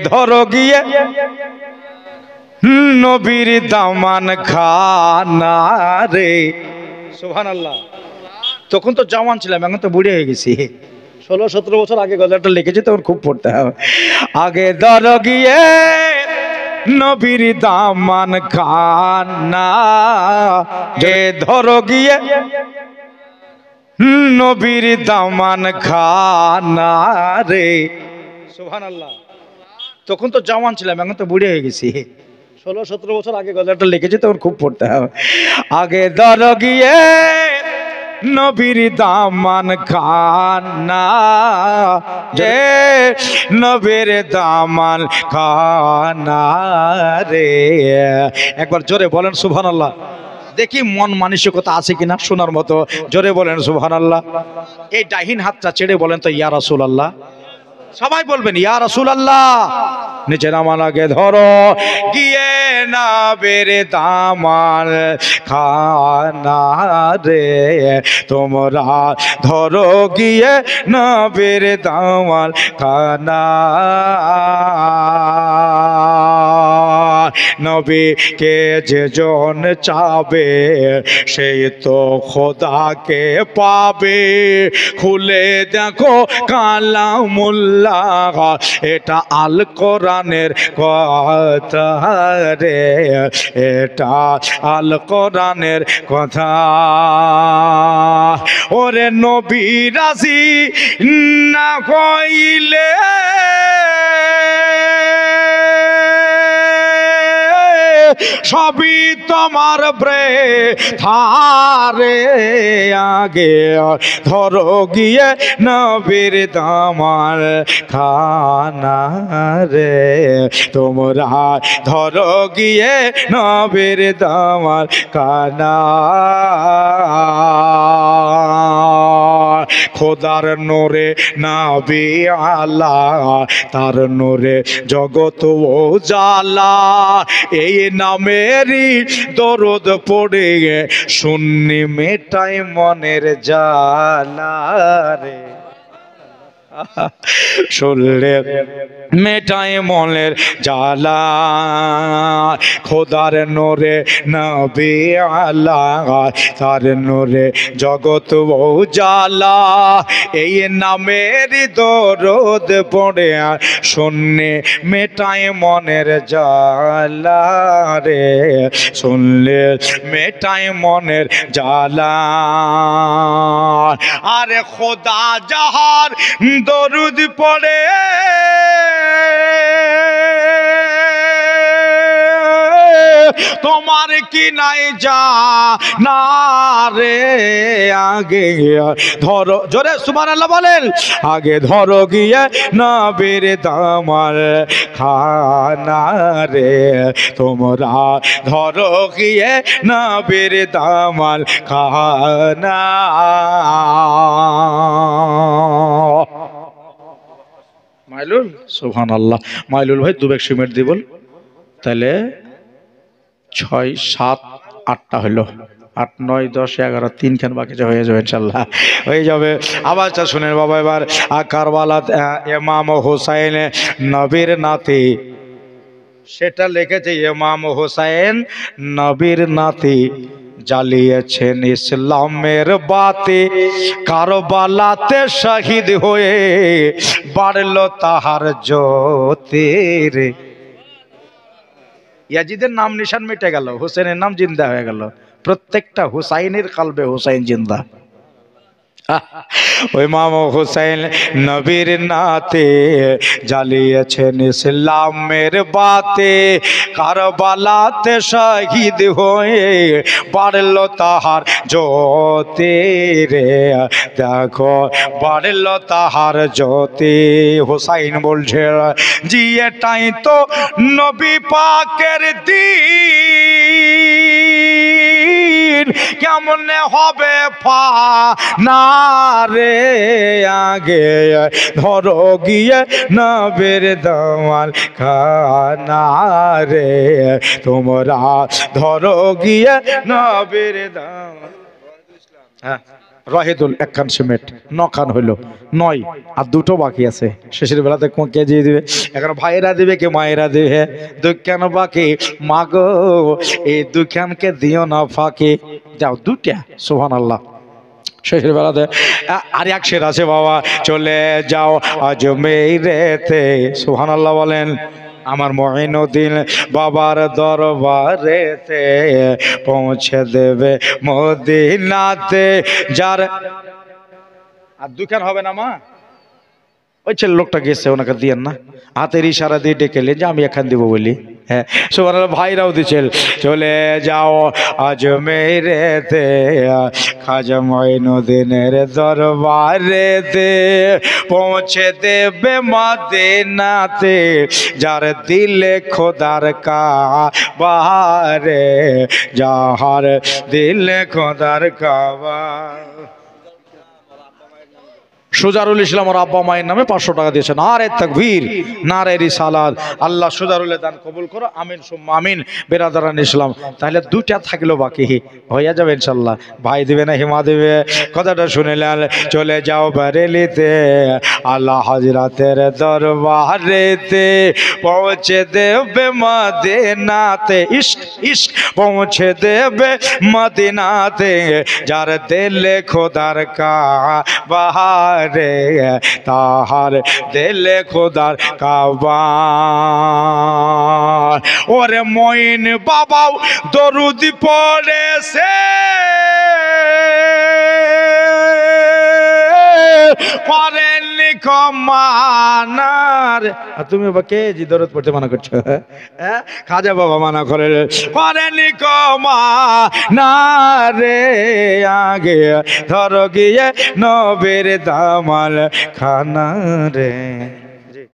ধরো গিয়ে নবীর দামান খানা রে। সুবহানাল্লাহ। তখন তো জওয়ান ছিলাম, এখন তো বুড়ি হয়ে গেছি। 16-17 বছর আগে গজলটা লিখেছি, তখন খুব পড়তে হবে। আগে ধরো গিয়ে নবীর দামান খানা রে, ধরো গিয়ে নবীর দামান খানা রে। সুবহানাল্লাহ। তখন তো জওয়ান ছিলাম, এখন তো বুড়ি হয়ে গেছি। 16-17 বছর আগে গজলটা লিখেছি, তখন খুব পড়তে হবে। আগে ধরো গিয়ে নবীর দামান খানা রে, নবীর দামান খানা রে। একবার জোরে বলেন সুবহানাল্লাহ। দেখি মন মানসিকতা আছে কিনা শোনার মতো। জোরে বলেন সুবহানাল্লাহ। এই ডাহিন হাতটা ছেড়ে বলেন তো ইয়া রাসূলুল্লাহ। সবাই বলবেন ইয়া রাসূলুল্লাহ। নিচে নামান আগে ধরো গিয়ে নবীর দামান খানা রে, তোমরা ধরো গিয়ে নবীর দামান খানা। নবীকে যে জন চাবে সেই তো খোদাকে পাবে। খুলে দেখো কালামুল্লাহ, এটা আল কোরআনের কথা রে, এটা আল কোরআনের কথা। ওরে নবী রাজি না হইলে সবই তোমার বৃথারে। আগে ধরো গিয়ে নবীর দামান খানা রে, তোমরা ধরো গিয়ে নবীর দামান খানা। খোদার নূরে নবী আলা, তার নূরে জগৎ উজালা। এই নামেরই দরদ পড়ে শূন্যে মেটায় মনের জ্বালা রে। শুনলে মেটায় মনের জ্বালা। খোদার নূরে নবী আলা, তার নূরে জগৎ উজালা। এই নামের দরদ পড়ে শূন্যে মেটায় মনের জ্বালা রে, শুনলে মেটায় মনের জ্বালা। আরে খোদা যাহার দরুদ পড়ে তোমার কি নাই যা না রে। আগে ধরো, জোরে সুবহানাল্লাহ বলেন। আগে ধরো গিয়ে নবীর দামান খানা রে, তোমরা ধরো গিয়ে নবীর দামান খানা। মাইলুল সুবহানাল্লাহ। মাইলুল ভাই 2 ব্যাগ সিমেন্ট দিবল, তাহলে 6, 7, 8টা হলো। 8, 9, 10, 11, 3 খান বাকি হয়ে যাবে ইনশাল্লাহ, হয়ে যাবে। আওয়াজটা শুনেন বাবা এবার। কারবালাত ইমাম হুসাইন নবীর নাতি, সেটা লিখেছে ইমাম হুসাইন নবীর নাতি, জ্বালিয়েছেন ইসলামের বাতি। কারবালাতে শহীদ হয়ে বাড়লো তাহার জ্যোতি রে। ইয়াজিদের নাম নিশান মিটে গেল, হুসেনের নাম জিন্দা হয়ে গেল। প্রত্যেকটা হুসাইনের কালবে হুসাইন জিন্দা। ওই ইমাম হুসাইন নবীর নাতে জ্বালিয়েছেন ইসলামের বাতে। কারবালাতে শহীদ হয়ে বাড়লো তাহার জ্যোতি রে, দেখো বাড়লো তাহার জ্যোতি। হুসাইন বলছে জি এটাই তো নবী পাকের দিন, কেমনে হবে ফানা রে। আগে ধরো গিয়ে নবীর দামান খানা রে, তোমরা ধরো গিয়ে নবীর দামান। হ্যাঁ রহেদুল একখান সিমেন্ট, 9 খান হইলো, 9 আর 2টো বাকি আছে। শেষের বেলাতে কে দিয়ে দিবে? এখন ভাইয়েরা দিবে কে মায়েরা দিবে? 2 খান বাকি, মা গো এই 2 খানকে দিও না ফাঁকি, যাও 2টা। সুবহানাল্লাহ। শেষের বেলাতে আর এক শের আছে বাবা, চলে যাও আজমেরেতে, সুবহানাল্লাহ বলেন, আমার মঈনুদ্দিন বাবার দরবারেতে পৌঁছে দেবে মদিনাতে যার। আর 2 খান হবে না মা? ওই ছেলে লোকটা গেছে, ওনাকে দিয়েন না, হাতের ইশারা দিয়ে ডেকেলেন যে আমি এখান দিব বলি। হ্যাঁ সুবহানাল্লাহ, ভাইরাও দিচ্ছেন, চলে যাও আজমেরেতে খাজা মঈনুদ্দিনের দরবারেতে পৌঁছে দেবে মদিনাতে যার দিলে খোদার কাবারে, যাহার দিলে খোদার কাবা। সুজারুল ইসলাম ওর আব্বা মায়ের নামে 500 টাকা দিয়েছেন। নারে তাকবীর, নারে রিসালাত। আল্লাহ সুজারুলের দান কবুল করো, আমিন সুম্মা আমিন। বেরাদারান ইসলাম, তাহলে 2টা থাকলো বাকি, হয়ে যাবে ইনশাল্লাহ। ভাই দিবে না হিমা দিবে? কথাটা শুনিলেন, চলে যাও বারেলিতে আল্লাহ হযরতের দরবারেতে পৌঁছে দেবে মদিনাতে, ইশক ইশক পৌঁছে দেবে মদিনাতে যার দিলে খোদার কাবারে, তাহার দিলে খোদার কাবা। ওরে মঈন বাবাও দরুদ পড়েছে, পারেননি কমানার। তুমি বাবা কে জি দরুদ পড়তে মানা করছো? হ্যাঁ খাজা বাবা মানা করে, পারেননি কমানারে আগে ধরো গিয়ে নবীর দামাল খানা রে।